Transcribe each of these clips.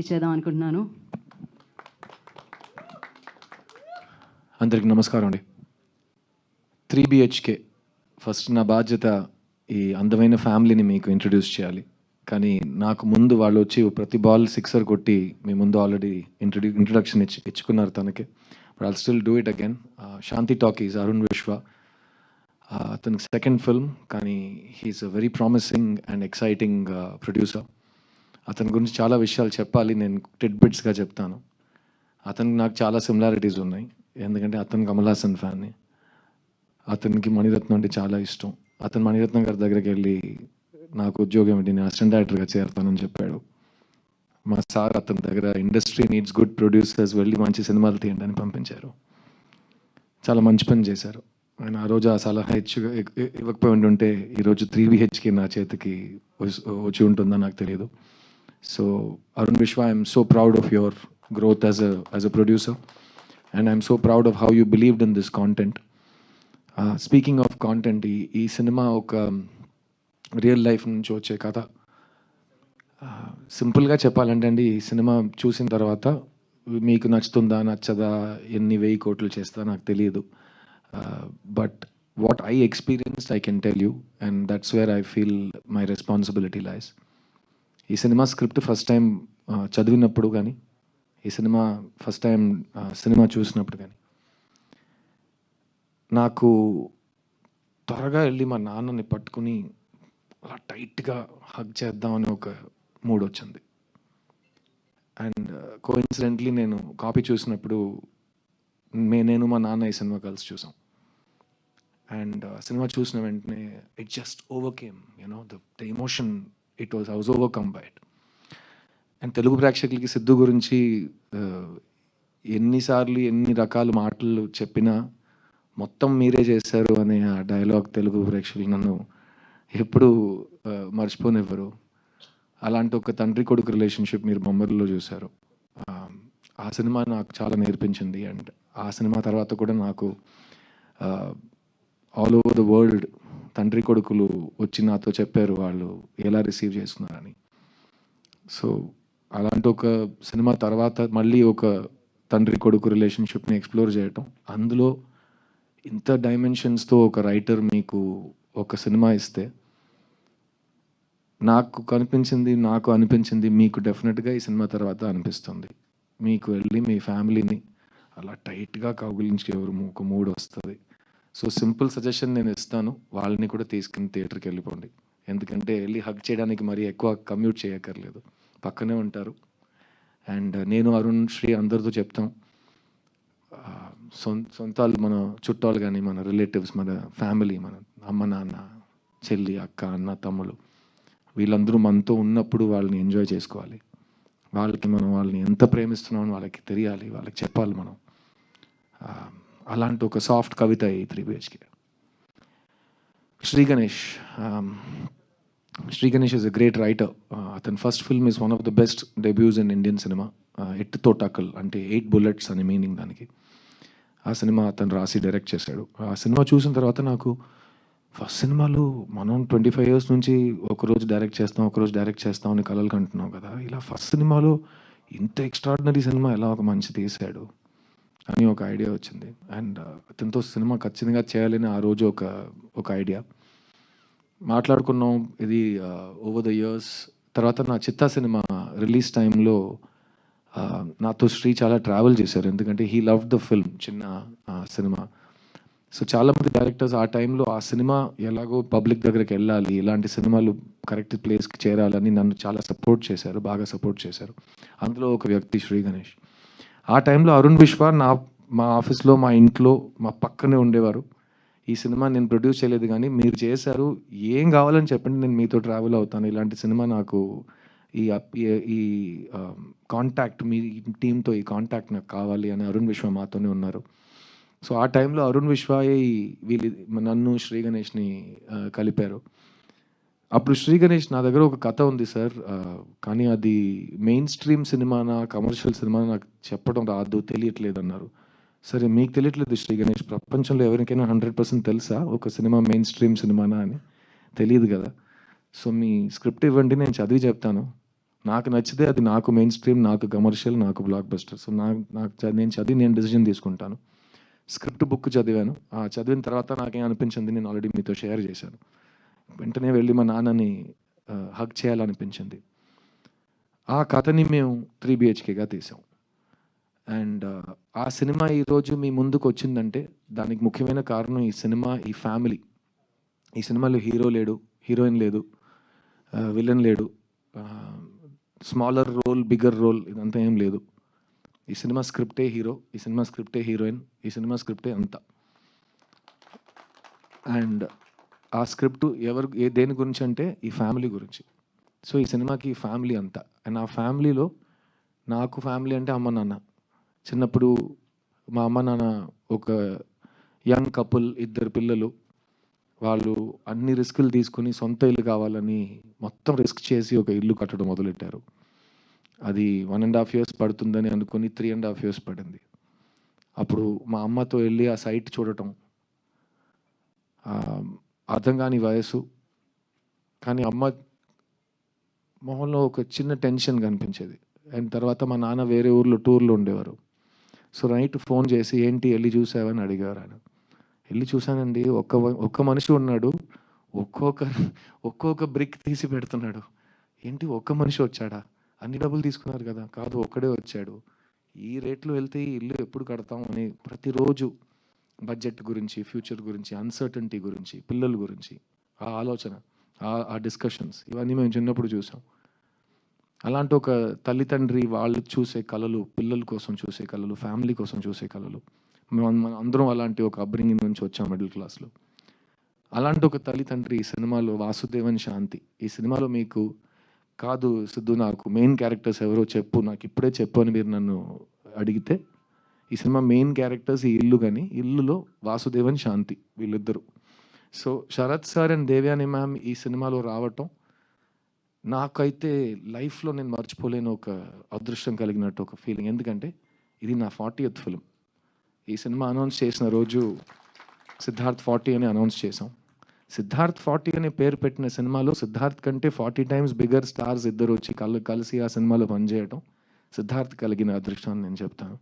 ఇచ్చేద్దాం అనుకుంటున్నాను. అందరికి నమస్కారం అండి. 3 BHK ఫస్ట్ నా బాధ్యత ఈ అందమైన ఫ్యామిలీని మీకు ఇంట్రడ్యూస్ చేయాలి. కానీ నాకు ముందు వాళ్ళు వచ్చి ప్రతి బాల్ సిక్సర్ కొట్టి మీ ముందు ఆల్రెడీ ఇంట్రడక్షన్ ఇచ్చుకున్నారు తనకి. But I'll still do it again. Shanti talkies Arun Vishwa, అతనికి సెకండ్ ఫిల్మ్, కానీ he's a very promising and exciting producer. అతని గురించి చాలా విషయాలు చెప్పాలి, నేను టిడ్ బిట్స్గా చెప్తాను. అతనికి నాకు చాలా సిమిలారిటీస్ ఉన్నాయి, ఎందుకంటే అతను కమల్ హాసన్ ఫ్యాన్ని. అతనికి మణిరత్నం అంటే చాలా ఇష్టం. అతను మణిరత్నం గారి దగ్గరికి వెళ్ళి నాకు ఉద్యోగం ఏంటి, నేను అసిస్టెంట్ డైరెక్టర్గా చేరుతానని చెప్పాడు. మా సార్ అతని దగ్గర ఇండస్ట్రీ నీడ్స్ గుడ్ ప్రొడ్యూసర్స్, వెళ్ళి మంచి సినిమాలు తీయండి అని పంపించారు. చాలా మంచి పని చేశారు ఆయన. ఆ రోజు ఆ సలహా ఇవ్వకపోయి ఉంటే ఈరోజు 3 BHK నా చేతికి వచ్చి ఉంటుందో నాకు తెలియదు. So Arun Vishwa, I'm so proud of your growth as a producer, and I'm so proud of how you believed in this content. Speaking of content, ఈ సినిమా ఒక రియల్ లైఫ్ నుంచి వచ్చే కథ. సింపుల్గా చెప్పాలంటే అండి, ఈ సినిమా చూసిన తర్వాత మీకు నచ్చుతుందా నచ్చదా, ఎన్ని 1000 కోట్లు చేస్తా నాకు తెలియదు. But what I experienced I can tell you, and that's where I feel my responsibility లైస్. ఈ సినిమా స్క్రిప్ట్ ఫస్ట్ టైం చదివినప్పుడు కానీ, ఈ సినిమా ఫస్ట్ టైం సినిమా చూసినప్పుడు కానీ, నాకు త్వరగా వెళ్ళి మా నాన్నని పట్టుకుని అలా టైట్గా హగ్ చేద్దామని ఒక మూడ్ వచ్చింది. అండ్ కోఇన్సిడెంట్లీ నేను కాపీ చూసినప్పుడు నేను మా నాన్న ఈ సినిమా కలిసి చూసాం. అండ్ సినిమా చూసిన వెంటనే it just overcame, the emotion. I was overcome by it. And Telugu ప్రేక్షకులకి సిద్ధు గురించి ఎన్నిసార్లు ఎన్ని రకాల మాటలు చెప్పినా మొత్తం మీరే చేశారు అనే ఆ డైలాగ్ తెలుగు ప్రేక్షకులు నన్ను ఎప్పుడు మర్చిపోనివ్వరు. అలాంటి ఒక తండ్రి కొడుకు రిలేషన్షిప్ మీరు బొమ్మరిలో చూశారు. ఆ సినిమా నాకు చాలా నేర్పించింది. అండ్ ఆ సినిమా తర్వాత కూడా నాకు ఆల్ ఓవర్ ద వరల్డ్ తండ్రి కొడుకులు వచ్చి నాతో చెప్పారు వాళ్ళు ఎలా రిసీవ్ చేస్తున్నారని. సో అలాంటి ఒక సినిమా తర్వాత మళ్ళీ ఒక తండ్రి కొడుకు రిలేషన్షిప్ని ఎక్స్ప్లోర్ చేయటం, అందులో ఇంత డైమెన్షన్స్తో ఒక రైటర్ మీకు ఒక సినిమా ఇస్తే, నాకు అనిపించింది మీకు డెఫినెట్గా ఈ సినిమా తర్వాత అనిపిస్తుంది. మీకు వెళ్ళి మీ ఫ్యామిలీని అలా టైట్గా కౌగిలించి ఒక మూడ్ వస్తుంది. సో సింపుల్ సజెషన్ నేను ఇస్తాను, వాళ్ళని కూడా తీసుకుని థియేటర్కి వెళ్ళిపోండి. ఎందుకంటే వెళ్ళి హగ్ చేయడానికి మరీ ఎక్కువ కమ్యూట్ చేయక్కర్లేదు, పక్కనే ఉంటారు. అండ్ నేను అరుణ్ శ్రీ అందరితో చెప్తాం, సొంతాలు మన చుట్టాలు కానీ, మన రిలేటివ్స్, మన ఫ్యామిలీ, మన అమ్మ నాన్న, చెల్లి, అక్క, అన్న, తమ్ముళ్ళు, వీళ్ళందరూ మనతో ఉన్నప్పుడు వాళ్ళని ఎంజాయ్ చేసుకోవాలి. వాళ్ళని ఎంత ప్రేమిస్తున్నామని వాళ్ళకి తెలియాలి, వాళ్ళకి చెప్పాలి మనం. అలాంటి ఒక సాఫ్ట్ కవిత ఈ 3 BHK. Shri Ganesh is a great writer. అతని first film is one of the best debuts in Indian cinema. 8తో టకల్ అంటే 8 bullets అని మీనింగ్ దానికి. ఆ సినిమా అతను రాసి డైరెక్ట్ చేశాడు. ఆ సినిమా చూసిన తర్వాత నాకు ఫస్ట్ సినిమాలు మనం 25 years నుంచి ఒకరోజు డైరెక్ట్ చేస్తాం అని కలలు కంటున్నాం కదా, ఇలా ఫస్ట్ సినిమాలో ఇంత ఎక్స్ట్రాడినరీ సినిమా ఎలా ఒక మంచి తీశాడు అని ఒక ఐడియా వచ్చింది. అండ్ అతనితో సినిమా ఖచ్చితంగా చేయాలని ఆ రోజు ఒక ఐడియా మాట్లాడుకున్నాం. ఇది ఓవర్ ద ఇయర్స్ తర్వాత నా చిత్తా సినిమా రిలీజ్ టైంలో నాతో శ్రీ చాలా ట్రావెల్ చేశారు, ఎందుకంటే హీ లవ్ ద ఫిల్మ్, చిన్న సినిమా. సో చాలామంది డైరెక్టర్స్ ఆ టైంలో ఆ సినిమా ఎలాగో పబ్లిక్ దగ్గరికి వెళ్ళాలి, ఇలాంటి సినిమాలు కరెక్ట్ ప్లేస్కి చేరాలని నన్ను చాలా బాగా సపోర్ట్ చేశారు. అందులో ఒక వ్యక్తి శ్రీ గణేష్. ఆ టైంలో అరుణ్ విశ్వ మా ఆఫీస్లో, మా ఇంట్లో, మా పక్కనే ఉండేవారు. ఈ సినిమా నేను ప్రొడ్యూస్ చేయలేదు కానీ మీరు చేశారు, ఏం కావాలని చెప్పండి, నేను మీతో ట్రావెల్ అవుతాను, ఇలాంటి సినిమా నాకు ఈ కాంటాక్ట్, మీ టీంతో ఈ కాంటాక్ట్ నాకు కావాలి అని అరుణ్ విశ్వ మాతోనే ఉన్నారు. సో ఆ టైంలో అరుణ్ విశ్వ నన్ను శ్రీ గణేష్ని కలిపారు. అప్పుడు శ్రీ గణేష్, నా దగ్గర ఒక కథ ఉంది సార్, కానీ అది మెయిన్ స్ట్రీమ్ సినిమానా కమర్షియల్ సినిమానా నాకు చెప్పడం రాదు, తెలియట్లేదు అన్నారు. సరే మీకు తెలియట్లేదు శ్రీ గణేష్, ప్రపంచంలో ఎవరికైనా 100% తెలుసా ఒక సినిమా మెయిన్ స్ట్రీమ్ సినిమానా అని? తెలియదు కదా. సో మీ స్క్రిప్ట్ ఇవ్వండి, నేను చదివి చెప్తాను, నాకు నచ్చితే అది నాకు మెయిన్ స్ట్రీమ్, నాకు కమర్షియల్, నాకు బ్లాక్ బస్టర్. సో నేను చదివి నేను డెసిషన్ తీసుకుంటాను. స్క్రిప్ట్ బుక్ చదివాను. చదివిన తర్వాత నాకేం అనిపించింది నేను ఆల్రెడీ మీతో షేర్ చేశాను. వెంటనే వెళ్ళి మా నాన్నని హగ్ చేయాలనిపించింది. ఆ కథని మేము 3 BHKగా తీసాం. అండ్ ఆ సినిమా ఈరోజు మీ ముందుకు వచ్చిందంటే దానికి ముఖ్యమైన కారణం ఈ సినిమా, ఈ ఫ్యామిలీ. ఈ సినిమాలో హీరో లేడు, హీరోయిన్ లేదు, విలన్ లేడు, స్మాలర్ రోల్, బిగ్గర్ రోల్ ఇదంతా ఏం లేదు. ఈ సినిమా స్క్రిప్టే హీరో, ఈ సినిమా స్క్రిప్టే హీరోయిన్, ఈ సినిమా స్క్రిప్టే అంతా. అండ్ ఆ స్క్రిప్ట్ దేని గురించి అంటే ఈ ఫ్యామిలీ గురించి. సో ఈ సినిమాకి ఈ ఫ్యామిలీ అంతా. అండ్ ఆ ఫ్యామిలీలో నాకు ఫ్యామిలీ అంటే అమ్మ నాన్న. చిన్నప్పుడు మా అమ్మ నాన్న ఒక యంగ్ కపుల్, 2 పిల్లలు. వాళ్ళు అన్ని రిస్కులు తీసుకుని సొంత ఇల్లు కావాలని మొత్తం రిస్క్ చేసి ఒక ఇల్లు కట్టడం మొదలెట్టారు. అది 1.5 years పడుతుందని అనుకుని 3.5 years పడింది. అప్పుడు మా అమ్మతో వెళ్ళి ఆ సైట్ చూడటం, అర్థం కాని వయసు, కానీ అమ్మ మొహంలో ఒక చిన్న టెన్షన్ కనిపించేది. అండ్ తర్వాత మా నాన్న వేరే ఊర్లో టూర్లో ఉండేవారు. సో నైట్ ఫోన్ చేసి ఏంటి వెళ్ళి చూసావని అడిగారు ఆయన. వెళ్ళి చూశానండి, ఒక్క మనిషి ఉన్నాడు, ఒక్కొక్క బ్రిక్ తీసి పెడుతున్నాడు. ఏంటి ఒక్క మనిషి వచ్చాడా, అన్ని డబ్బులు తీసుకున్నారు కదా, కాదు ఒక్కడే వచ్చాడు, ఈ రేట్లో వెళ్తే ఈ ఇల్లు ఎప్పుడు కడతాం అని ప్రతిరోజు బడ్జెట్ గురించి, ఫ్యూచర్ గురించి, అన్సర్టనిటీ గురించి, పిల్లల గురించి ఆ ఆలోచన, ఆ డిస్కషన్స్ ఇవన్నీ మేము చిన్నప్పుడు చూసాం. అలాంటి ఒక తల్లిదండ్రి వాళ్ళు చూసే కళలు, పిల్లల కోసం చూసే కళలు, ఫ్యామిలీ కోసం చూసే కళలు, మనం అందరం అలాంటి ఒక అప్బ్రింగింగ్ నుంచి వచ్చాం మిడిల్ క్లాస్లో. అలాంటి ఒక తల్లిదండ్రి ఈ సినిమాలో వాసుదేవన్ శాంతి. ఈ సినిమాలో మీకు కాదు సిద్ధు, నాకు మెయిన్ క్యారెక్టర్స్ ఎవరో చెప్పు, నాకు ఇప్పుడే చెప్పు అని మీరు నన్ను అడిగితే, ఈ సినిమా మెయిన్ క్యారెక్టర్స్ ఈ ఇల్లు, కానీ ఇల్లులో వాసుదేవన్ శాంతి వీళ్ళిద్దరు. So Sarath sir and Devyani ma'am ఈ సినిమాలో రావటం నాకైతే లైఫ్లో నేను మర్చిపోలేని ఒక అదృష్టం కలిగినట్టు ఒక ఫీలింగ్. ఎందుకంటే ఇది నా 40th ఫిల్మ్. ఈ సినిమా అనౌన్స్ చేసిన రోజు సిద్ధార్థ్ 40 అని అనౌన్స్ చేసాం. సిద్ధార్థ్ 40 అనే పేరు పెట్టిన సినిమాలో సిద్ధార్థ్ కంటే 40 times బిగ్గర్ స్టార్స్ ఇద్దరు వచ్చి కలిసి ఆ సినిమాలో పనిచేయటం సిద్ధార్థ్ కలిగిన అదృష్టం అని నేను చెప్తాను.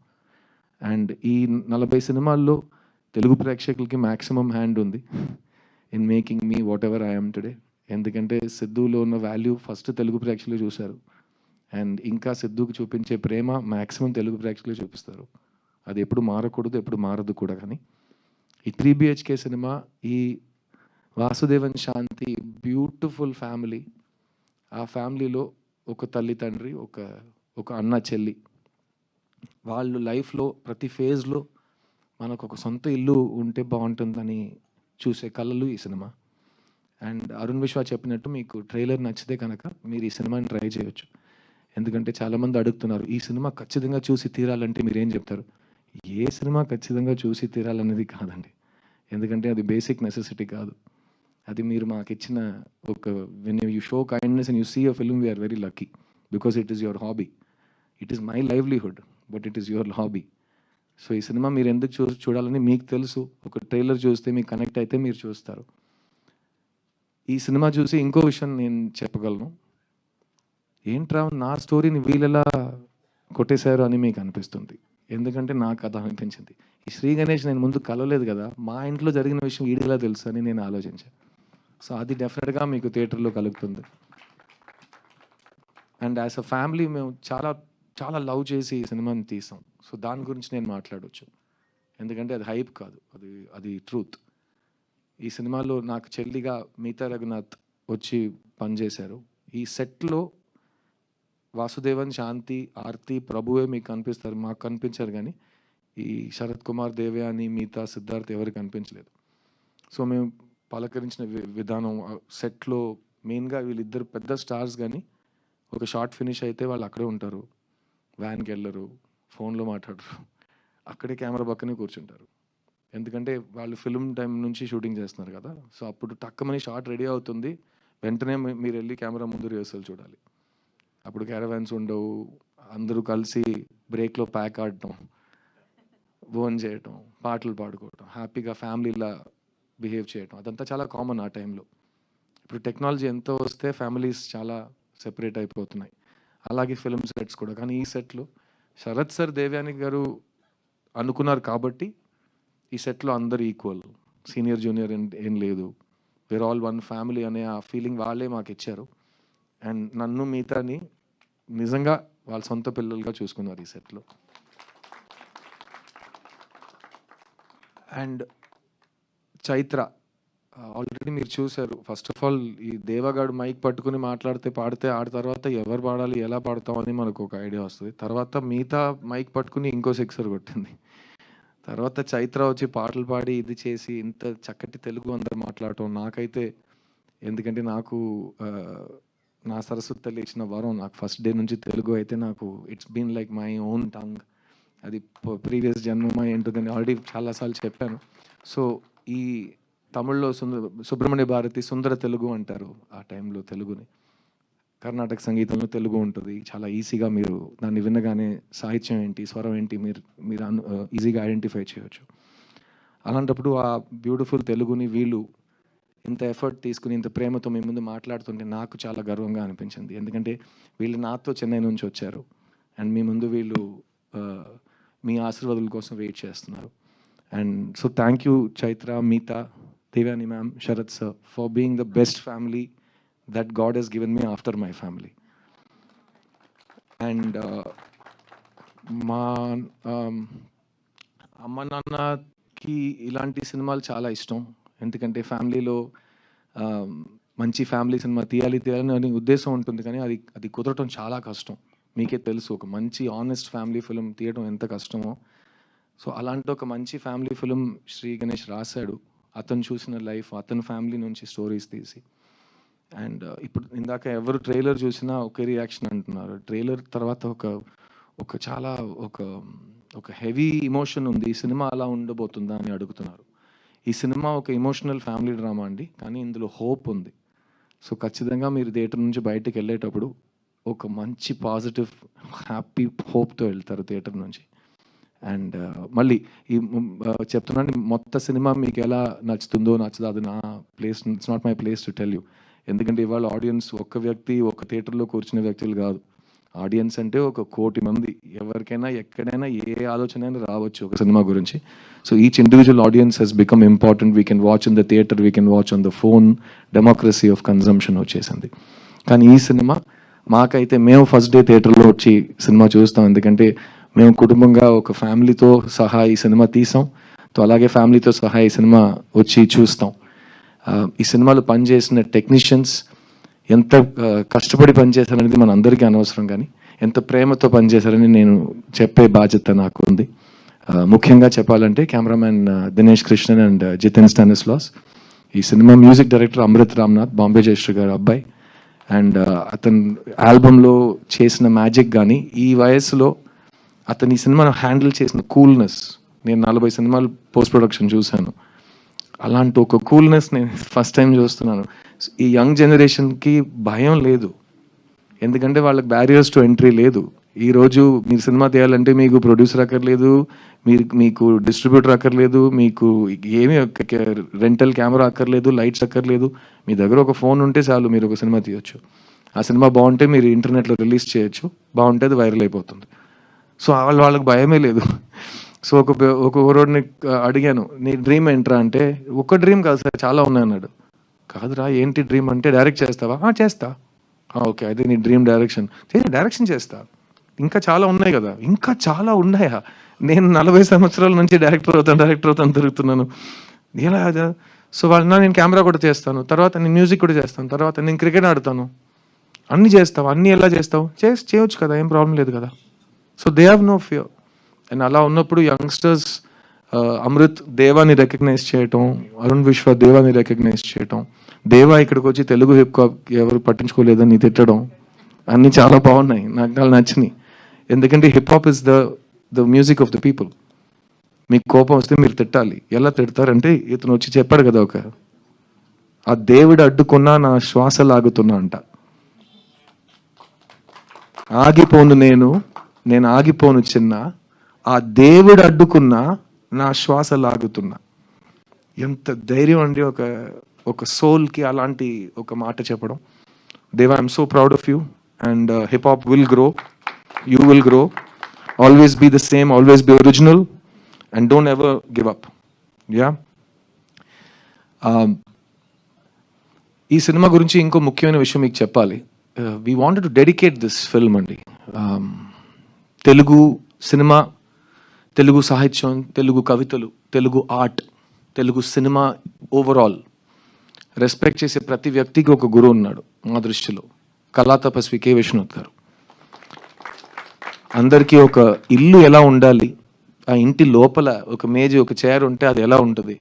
అండ్ ఈ 40 సినిమాల్లో తెలుగు ప్రేక్షకులకి మ్యాక్సిమం హ్యాండ్ ఉంది in making me what ever I'm today. ఎందుకంటే సిద్ధులో ఉన్న వాల్యూ ఫస్ట్ తెలుగు ప్రేక్షకులు చూశారు. అండ్ ఇంకా సిద్ధుకి చూపించే ప్రేమ మ్యాక్సిమం తెలుగు ప్రేక్షకులు చూపిస్తారు. అది ఎప్పుడు మారకూడదు, ఎప్పుడు మారదు కూడా. కానీ ఈ 3 BHK సినిమా, ఈ వాసుదేవన్ శాంతి బ్యూటిఫుల్ ఫ్యామిలీ, ఆ ఫ్యామిలీలో ఒక తల్లి తండ్రి, ఒక అన్న చెల్లి, వాళ్ళు లైఫ్లో ప్రతి ఫేజ్లో మనకు ఒక సొంత ఇల్లు ఉంటే బాగుంటుందని చూసే కళలు ఈ సినిమా. అండ్ అరుణ్ విశ్వ చెప్పినట్టు మీకు ట్రైలర్ నచ్చితే కనుక మీరు ఈ సినిమాని ట్రై చేయొచ్చు. ఎందుకంటే చాలామంది అడుగుతున్నారు ఈ సినిమా ఖచ్చితంగా చూసి తీరాలంటే మీరు ఏం చెప్తారు. ఏ సినిమా ఖచ్చితంగా చూసి తీరాలనేది కాదండి. ఎందుకంటే అది బేసిక్ నెసెసిటీ కాదు. అది మీరు మాకు ఇచ్చిన ఒక when you show kindness and you see a film, we are very lucky because it is your hobby. It is my livelihood but it is your hobby. So ఈ సినిమా మీరు ఎందుకు చూడాలని మీకు తెలుసు. ఒక ట్రైలర్ చూస్తే మీకు కనెక్ట్ అయితే మీరు చూస్తారు. ఈ సినిమా చూసి ఇంకో విషయం నేను చెప్పగలను. ఏంట్రా నా స్టోరీని వీళ్ళెలా కొట్టేశారు అని మీకు అనిపిస్తుంది. ఎందుకంటే నాకు కథ అనిపించింది. ఈ శ్రీ గణేష్ నేను ముందు కలవలేదు కదా, మా ఇంట్లో జరిగిన విషయం వీడిలా తెలుసు అని నేను ఆలోచించాను. సో అది డెఫినెట్గా మీకు థియేటర్లో కలుగుతుంది. అండ్ యాజ్ అ ఫ్యామిలీ మేము చాలా చాలా లవ్ చేసి ఈ సినిమాని తీసాం. సో దాని గురించి నేను మాట్లాడవచ్చు. ఎందుకంటే అది హైప్ కాదు, అది ట్రూత్. ఈ సినిమాలో నాకు చెల్లిగా మీతా రఘునాథ్ వచ్చి పనిచేశారు. ఈ సెట్లో వాసుదేవన్ శాంతి, ఆర్తి, ప్రభువే మీకు కనిపిస్తారు, మాకు కనిపించారు. కానీ ఈ శరత్ కుమార్, దేవ్యాని, మీతా, సిద్ధార్థ్ ఎవరికి కనిపించలేదు. సో మేము పలకరించిన విధానం సెట్లో మెయిన్గా వీళ్ళిద్దరు పెద్ద స్టార్స్. కానీ ఒక షార్ట్ ఫినిష్ అయితే వాళ్ళు అక్కడే ఉంటారు, వ్యాన్కి వెళ్ళరు, ఫోన్లో మాట్లాడరు, అక్కడే కెమెరా పక్కనే కూర్చుంటారు. ఎందుకంటే వాళ్ళు ఫిల్మ్ టైం నుంచి షూటింగ్ చేస్తున్నారు కదా. సో అప్పుడు టక్కమని షార్ట్ రెడీ అవుతుంది, వెంటనే మీరు వెళ్ళి కెమెరా ముందు రిహర్సల్ చూడాలి. అప్పుడు క్యారవాన్స్ ఉండవు, అందరూ కలిసి బ్రేక్లో ప్యాక్ ఆడటం, భోన్ చేయటం, పాటలు పాడుకోవటం, హ్యాపీగా ఫ్యామిలీలా బిహేవ్ చేయటం, అదంతా చాలా కామన్ ఆ టైంలో. ఇప్పుడు టెక్నాలజీ ఎంతో వస్తే ఫ్యామిలీస్ చాలా సెపరేట్ అయిపోతున్నాయి. అలాగే ఫిల్మ్ సెట్స్ కూడా. కానీ ఈ సెట్లు శరత్ సార్, దేవ్యాని గారు అనుకున్నారు కాబట్టి ఈ సెట్లో అందరు ఈక్వల్, సీనియర్ జూనియర్ ఏం లేదు, వేర్ ఆల్ వన్ ఫ్యామిలీ అనే ఆ ఫీలింగ్ వాళ్ళే మాకు ఇచ్చారు. అండ్ నన్ను మిగతాని నిజంగా వాళ్ళ సొంత పిల్లలుగా చూసుకున్నారు ఈ సెట్లో. అండ్ చైత్ర ఆల్రెడీ మీరు చూశారు. ఫస్ట్ ఆఫ్ ఆల్ ఈ దేవగాడు మైక్ పట్టుకుని మాట్లాడితే పాడితే ఆడి తర్వాత ఎవరు పాడాలి ఎలా పాడతామని మనకు ఒక ఐడియా వస్తుంది. తర్వాత మిగతా మైక్ పట్టుకుని ఇంకో సిక్సర్ కొట్టింది. తర్వాత చైత్ర వచ్చి పాటలు పాడి ఇది చేసి ఇంత చక్కటి తెలుగు అందరు మాట్లాడటం నాకైతే, ఎందుకంటే నాకు నా సరస్వతి తల్లి ఇచ్చిన వరం. నాకు ఫస్ట్ డే నుంచి తెలుగు అయితే నాకు it's been like my own tongue. అది ప్రీవియస్ జన్మమా ఏంటోదని ఆల్రెడీ చాలాసార్లు చెప్పాను. సో ఈ తమిళ్లో సుబ్రహ్మణ్య భారతి సుందర తెలుగు అంటారు. ఆ టైంలో తెలుగుని, కర్ణాటక సంగీతంలో తెలుగు ఉంటుంది. చాలా ఈజీగా మీరు దాన్ని వినగానే సాహిత్యం ఏంటి, స్వరం ఏంటి మీరు ఈజీగా ఐడెంటిఫై చేయవచ్చు. అలాంటప్పుడు ఆ బ్యూటిఫుల్ తెలుగుని వీళ్ళు ఇంత ఎఫర్ట్ తీసుకుని ఇంత ప్రేమతో మీ ముందు మాట్లాడుతుంటే నాకు చాలా గర్వంగా అనిపించింది. ఎందుకంటే వీళ్ళు నాతో చెన్నై నుంచి వచ్చారు అండ్ మీ ముందు వీళ్ళు మీ ఆశీర్వాదాల కోసం వెయిట్ చేస్తున్నారు. And so thank you Chaitra, Meeta, Devyani ma'am, Sarath sir for being the best family that God has given me after my family. And మా అమ్మ నాన్నకి ఇలాంటి సినిమాలు చాలా ఇష్టం. ఎందుకంటే ఫ్యామిలీలో మంచి ఫ్యామిలీ సినిమా తీయాలని అనే ఉద్దేశం ఉంటుంది, కానీ అది కుదరటం చాలా కష్టం. మీకే తెలుసు, ఒక మంచి ఆనెస్ట్ ఫ్యామిలీ ఫిలిం తీయడం ఎంత కష్టమో. సో అలాంటి ఒక మంచి ఫ్యామిలీ ఫిలిం శ్రీ గణేష్ రాశాడు. అతను చూసిన లైఫ్, అతని ఫ్యామిలీ నుంచి స్టోరీస్ తీసి. అండ్ ఇప్పుడు ఇందాక ఎవరు ట్రైలర్ చూసినా ఒకే రియాక్షన్ అంటున్నారు. ట్రైలర్ తర్వాత ఒక చాలా ఒక హెవీ ఇమోషన్ ఉంది, ఈ సినిమా అలా ఉండబోతుందా అని అడుగుతున్నారు. ఈ సినిమా ఒక ఎమోషనల్ ఫ్యామిలీ డ్రామా అండి, కానీ ఇందులో హోప్ ఉంది. సో ఖచ్చితంగా మీరు థియేటర్ నుంచి బయటకు వెళ్ళేటప్పుడు ఒక మంచి పాజిటివ్ హ్యాపీ హోప్తో వెళ్తారు థియేటర్ నుంచి. అండ్ మళ్ళీ ఈ చెప్తున్నాను, మొత్తం సినిమా మీకు ఎలా నచ్చుతుందో నచ్చదో అది నా place, it's not my place to tell you. ఎందుకంటే ఇవాళ ఆడియన్స్ ఒక్క వ్యక్తి ఒక థియేటర్లో కూర్చునే వ్యక్తులు కాదు. ఆడియన్స్ అంటే 1 కోటి మంది. ఎవరికైనా ఎక్కడైనా ఏ ఆలోచన అయినా రావచ్చు ఒక సినిమా గురించి. So each individual audience Hess become important. We can watch in the theatre, we can watch on the phone. Democracy of consumption వచ్చేసింది. కానీ ఈ సినిమా మాకైతే మేము ఫస్ట్ డే థియేటర్లో వచ్చి సినిమా చూస్తాం. ఎందుకంటే మేము కుటుంబంగా ఒక ఫ్యామిలీతో సహా ఈ సినిమా తీసాం. అలాగే ఫ్యామిలీతో సహా ఈ సినిమా వచ్చి చూస్తాం. ఈ సినిమాలో పనిచేసిన టెక్నీషియన్స్ ఎంత కష్టపడి పనిచేశారనేది మన అందరికీ అనవసరం, కానీ ఎంత ప్రేమతో పనిచేశారని నేను చెప్పే బాధ్యత నాకు ఉంది. ముఖ్యంగా చెప్పాలంటే కెమెరామ్యాన్ దినేష్ కృష్ణన్ అండ్ జితెన్ స్టానిస్లాస్. ఈ సినిమా మ్యూజిక్ డైరెక్టర్ అమృత్ రామ్నాథ్, బాంబే జయశ్రీ గారు అబ్బాయి. అండ్ అతను ఆల్బంలో చేసిన మ్యాజిక్ కానీ ఈ వయసులో అతను ఈ సినిమాను హ్యాండిల్ చేసిన కూల్నెస్, నేను 40 సినిమాలు పోస్ట్ ప్రొడక్షన్ చూశాను. అలాంటి ఒక కూల్నెస్ నేను ఫస్ట్ టైం చూస్తున్నాను. ఈ యంగ్ జనరేషన్కి భయం లేదు, ఎందుకంటే వాళ్ళకి బ్యారియర్స్ టు ఎంట్రీ లేదు. ఈరోజు మీరు సినిమా తీయాలంటే మీకు ప్రొడ్యూసర్ అక్కర్లేదు, మీకు డిస్ట్రిబ్యూటర్ అక్కర్లేదు, మీకు ఏమీ రెంటల్ కెమెరా అక్కర్లేదు, లైట్స్ అక్కర్లేదు. మీ దగ్గర ఒక ఫోన్ ఉంటే చాలు, మీరు ఒక సినిమా తీయొచ్చు. ఆ సినిమా బాగుంటే మీరు ఇంటర్నెట్లో రిలీజ్ చేయొచ్చు, బాగుంటే అది వైరల్ అయిపోతుంది. సో వాళ్ళకి భయమే లేదు. సో ఒక ఊరోడిని అడిగాను, నీ డ్రీమ్ ఏంట్రా అంటే, ఒక్క డ్రీమ్ కాదు సార్ చాలా ఉన్నాయి అన్నాడు. కాదురా ఏంటి డ్రీమ్ అంటే, డైరెక్ట్ చేస్తావా? చేస్తా. ఓకే, అయితే నీ డ్రీమ్ డైరెక్షన్ చేస్తా. ఇంకా చాలా ఉన్నాయి కదా. ఇంకా చాలా ఉన్నాయా? నేను 40 సంవత్సరాల నుంచి డైరెక్టర్ అవుతాను తిరుగుతున్నాను. ఎలా? సో వాళ్ళ నేను కెమెరా కూడా చేస్తాను, తర్వాత నేను మ్యూజిక్ కూడా చేస్తాను, తర్వాత నేను క్రికెట్ ఆడతాను. అన్నీ చేస్తావు, అన్నీ ఎలా చేస్తావు? చేయొచ్చు కదా, ఏం ప్రాబ్లం లేదు కదా. So they have no fear. And అలా ఉన్నప్పుడు యంగ్స్టర్స్ అమృత్ దేవాని రికగ్నైజ్ చేయటం, అరుణ్ విశ్వ దేవాని రికగ్నైజ్ చేయటం, దేవా ఇక్కడికి వచ్చి తెలుగు హిప్ హాప్ ఎవరు పట్టించుకోలేదని తిట్టడం, అన్నీ చాలా బాగున్నాయి, నాకు చాలా నచ్చినాయి. ఎందుకంటే hip hop is the music of the people. మీకు కోపం వస్తే మీరు తిట్టాలి. ఎలా తిడతారంటే, ఇతను వచ్చి చెప్పాడు కదా, ఆ దేవుడు అడ్డుకున్నా నా శ్వాస లాగుతున్నా అంట. ఆగిపోను నేను ఆగిపోను చిన్న, ఆ దేవుడు అడ్డుకున్నా నా శ్వాస లాగుతున్నా. ఎంత ధైర్యం అండి ఒక సోల్కి అలాంటి ఒక మాట చెప్పడం. దేవా, I'm so proud of you and hip hop will grow. You will grow. Always be the same, always be original, and don't ever give up. Yeah. ఈ సినిమా గురించి ఇంకో ముఖ్యమైన విషయం మీకు చెప్పాలి. We wanted to dedicate this film అండి. Telugu cinema, Telugu సాహిత్యం, తెలుగు కవితలు, Telugu art, Telugu cinema overall respect చేసే ప్రతి వ్యక్తికి ఒక గురువు ఉన్నాడు మా దృష్టిలో. కళా తపస్వి కె విశ్వనాథ్ గారు. అందరికీ ఒక ఇల్లు ఎలా ఉండాలి, ఆ ఇంటి లోపల ఒక మేజీ, ఒక చైర్ ఉంటే అది ఎలా ఉంటుంది,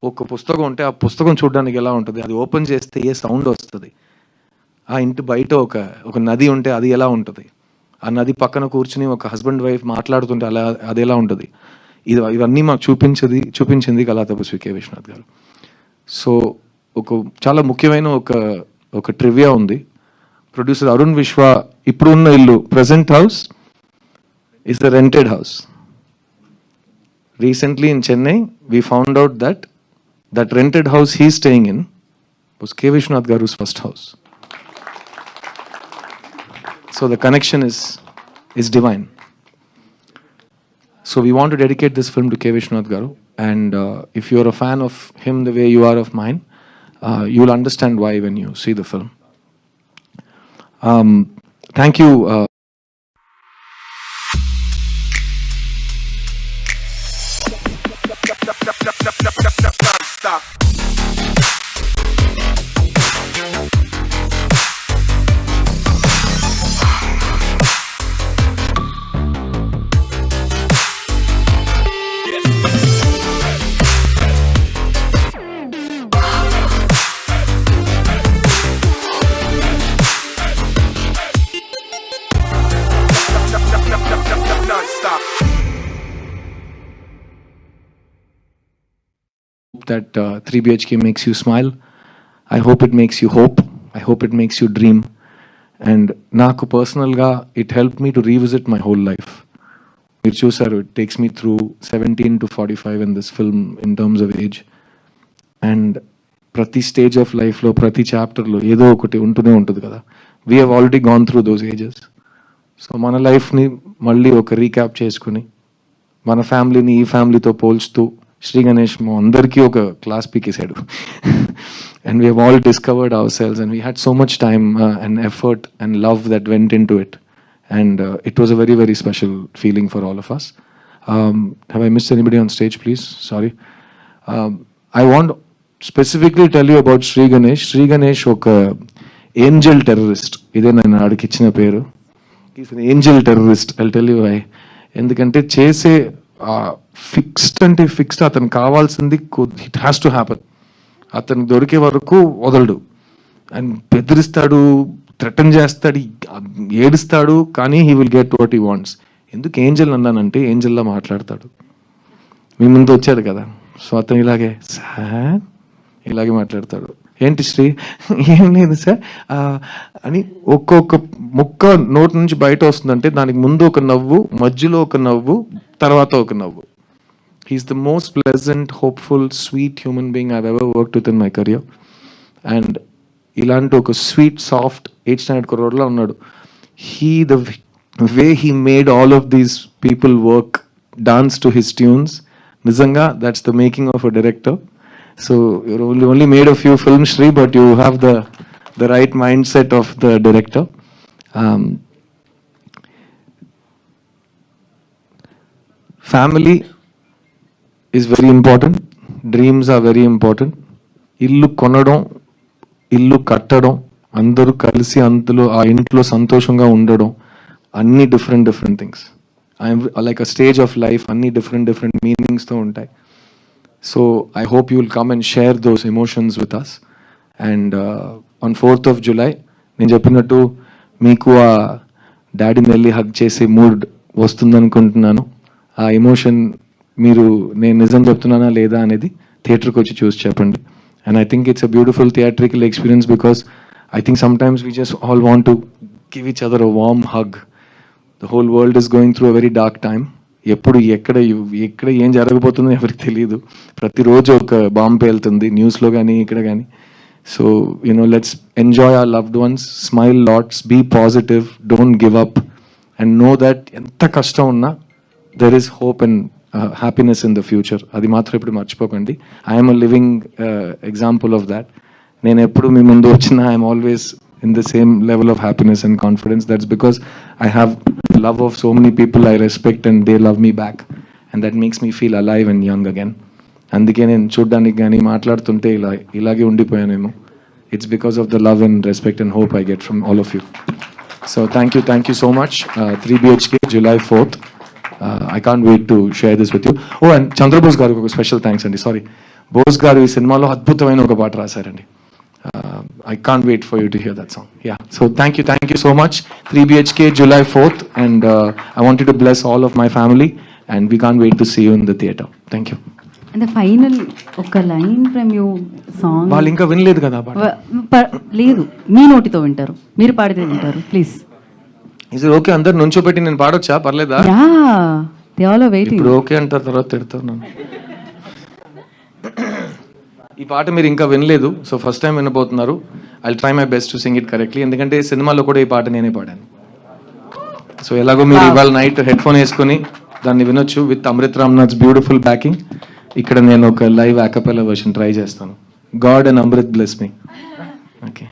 ఒక పుస్తకం ఉంటే ఆ పుస్తకం చూడడానికి ఎలా ఉంటుంది, అది ఓపెన్ చేస్తే ఏ సౌండ్ వస్తుంది, ఆ ఇంటి బయట ఒక నది ఉంటే అది ఎలా ఉంటుంది, ఆ నది పక్కన కూర్చుని ఒక హస్బెండ్ వైఫ్ మాట్లాడుతుంటే అది ఎలా ఉంటుంది, ఇవన్నీ మాకు చూపించింది కళా తపస్వి కె విశ్వనాథ్ గారు. సో చాలా ముఖ్యమైన ఒక ట్రివియా ఉంది. ప్రొడ్యూసర్ అరుణ్ విశ్వ ఇప్పుడున్న ఇల్లు, present house is a rented house. Recently in Chennai, we found out that rented house he's staying in was K. Vishwanath Garu's first house. So the connection is divine. So we want to dedicate this film to K. Vishwanath Garu, and if you're a fan of him the way you are of mine, you'll understand why when you see the film. Thank you. Stop. That 3 BHK makes you smile. I hope it makes you hope. I hope it makes you dream. And నాకు పర్సనల్గా it helped me to revisit my whole life. మీరు చూసారు, it takes me through 17 to 45 in this film in terms of age. And ప్రతి stage of లైఫ్లో, ప్రతి చాప్టర్లో ఏదో ఒకటి ఉంటూనే ఉంటుంది కదా. We have already gone through those ages. So మన లైఫ్ని మళ్ళీ ఒక రీక్యాప్ చేసుకుని, మన ఫ్యామిలీని ఈ ఫ్యామిలీతో పోల్చుతూ శ్రీ గణేష్ మా అందరికీ ఒక క్లాస్ పీకేసాడు. And we have all discovered ourselves and we had so much time and effort and love that went into it. And it was a very very special feeling for all of us. Have I missed anybody on stage please? Sorry. I want specifically tell you about Shri Ganesh. Shri Ganesh ఒక angel terrorist. ఇదే నేను ఆడికి ఇచ్చిన పేరు. Is an angel terrorist. I'll tell you why. ఎందుకంటే చేసే fixed అంటే fixed, అతనికి కావాల్సింది ఇట్ హ్యాస్ టు హ్యాపన్. అతనికి దొరికే వరకు వదలడు. అండ్ బెదిరిస్తాడు, థ్రెటన్ చేస్తాడు, ఏడుస్తాడు, కానీ he will get what he wants. ఎందుకు ఏంజల్ అన్నానంటే ఏంజల్లా మాట్లాడతాడు. మీ ముందు వచ్చాడు కదా, సో అతను ఇలాగే మాట్లాడతాడు. ఏంటి శ్రీ? ఏం లేదు సార్ అని ఒక్కొక్క ముక్క నోటి నుంచి బయట వస్తుందంటే దానికి ముందు ఒక నవ్వు, మధ్యలో ఒక నవ్వు, తర్వాత ఒక నవ్వు. He is the most pleasant, hopeful, sweet human being I ever worked with in my career. And ఇలాంటి ఒక స్వీట్, సాఫ్ట్ 8th standard కుర్రోడ్లా ఉన్నాడు. The way he made all of these people work, dance to his tunes, నిజంగా that's the making of a director. So you only made a few films, Shri, but you have the right mindset of the director. Family is very important. Dreams are very important. Illu konadam, illu kattadam, andaru kalisi antulo aa intlo santoshanga undadam, anni different things. I am like a stage of life, anni different meanings tho untai. So I hope you will come and share those emotions with us. And on 4th of July, నేను చెప్పినట్టు మీకు ఆ డాడీని వెళ్ళి hug చేసే mood వస్తుందనుకుంటున్నాను. ఆ emotion మీరు నేను నిజం చెప్తున్నానా లేదా అనేది థియేటర్కి వచ్చి చూసి చెప్పండి. And I think it's a beautiful theatrical experience because I think sometimes we just all want to give each other a warm hug. The whole world is going through a very dark time. ఎప్పుడు ఎక్కడ ఏం జరగబోతుందో ఎవరికి తెలియదు. ప్రతిరోజు ఒక bomb పేలుతుంది న్యూస్లో కానీ ఇక్కడ కానీ. So, let's enjoy our loved ones, smile lots, be positive, don't give up, and know that enta kashtam unna there is hope and happiness in the future. Adi matram ippudu marchipokandi. I am a living example of that. నేను ఎప్పుడు మీ ముందు వచ్చినా I'm always in the same level of happiness and confidence. That's because I have love of so many people I respect and they love me back, and that makes me feel alive and young again. అందుకే నేను చూడ్డానికి కానీ మాట్లాడుతుంటే ఇలాగే ఉండిపోయానేమో. It's because of the love and respect and hope I get from all of you. So thank you so much. 3 BHK July 4th. I can't wait to share this with you. Oh, and Chandrabose గారికి ఒక special thanks అండి. Sorry, Bose గారు ఈ సినిమాలో అద్భుతమైన ఒక పాట రాశారండి. I can't wait for you to hear that song. Yeah, so thank you so much. 3 BHK July 4th, and I want you to bless all of my family, and we can't wait to see you in the theatre. Thank you. And the final ఒక line from you song వాళ్ళు ఇంకా వినలేదు కదా లేదు, మీ నోటితో వింటారు, మీరు పాడితే వింటారు. ప్లీజ్. Is it okay? అందరు నుంచోబెట్టి నేను పాడొచ్చా? పర్లేదా? Yeah, they all are waiting. ఇప్పుడు ఓకే అంటారు, తర్వాత తిడతాను. ఈ పాట మీరు ఇంకా వినలేదు, సో ఫస్ట్ టైం వినబోతున్నారు. I try my best to sing it correctly, ఎందుకంటే సినిమాలో కూడా ఈ పాట నేనే పాడాను. సో ఎలాగో మీరు ఇవాళ నైట్ హెడ్ ఫోన్ వేసుకొని దాన్ని వినొచ్చు with Amrit Ramnath's beautiful backing. ఇక్కడ నేను ఒక లైవ్ యాకపెలా వర్షన్ ట్రై చేస్తాను. God and Amrit bless me. Okay.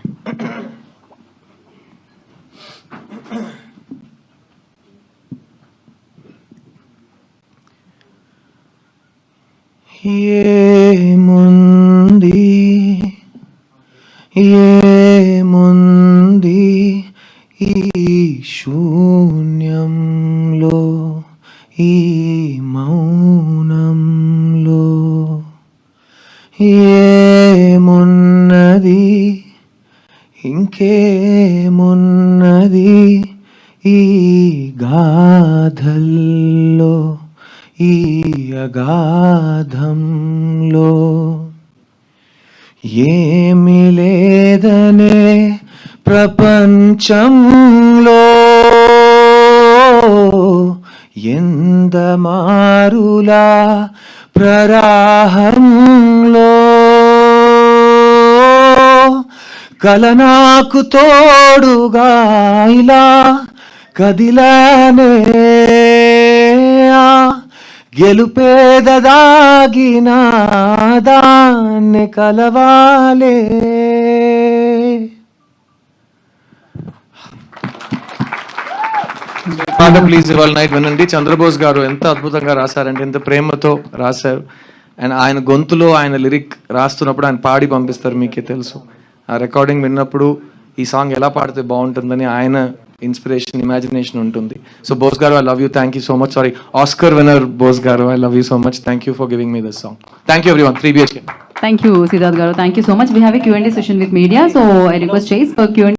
ఏముంది ఈ శూన్యంలో, ఈ మౌనంలో, ఏమున్నది ఇంకేమున్నది ఈ గాథల్లో, ఈ అగాధంలో. ఏమి లేదనే ప్రపంచంలో ఎందమారులా ప్రరాహంలో కల నాకు తోడుగా ఇలా కదిలానే, గెలుపేదదాగిన దాన్ని కలవాలే. పాట ప్లీజ్ ఇవాళ నైట్ వినండి. చంద్రబోస్ గారు ఎంత అద్భుతంగా రాశారంటే, ఎంత ప్రేమతో రాశారు. అండ్ ఆయన గొంతులో ఆయన లిరిక్ రాస్తున్నప్పుడు ఆయన పాడి పంపిస్తారు, మీకే తెలుసు. ఆ రికార్డింగ్ విన్నప్పుడు ఈ సాంగ్ ఎలా పాడితే బాగుంటుందని ఆయన ఇన్స్పిరేషన్, ఇమాజినేషన్ ఉంటుంది. So Bose garu, I love you, thank you so much. Sorry, Oscar winner Bose garu, I love you so much. Thank you for giving me this song. Thank you everyone. 3 BHK. Thank you, Siddharth garu. Thank you so much. We have a Q&A session with media, so I request Chase for Q&A.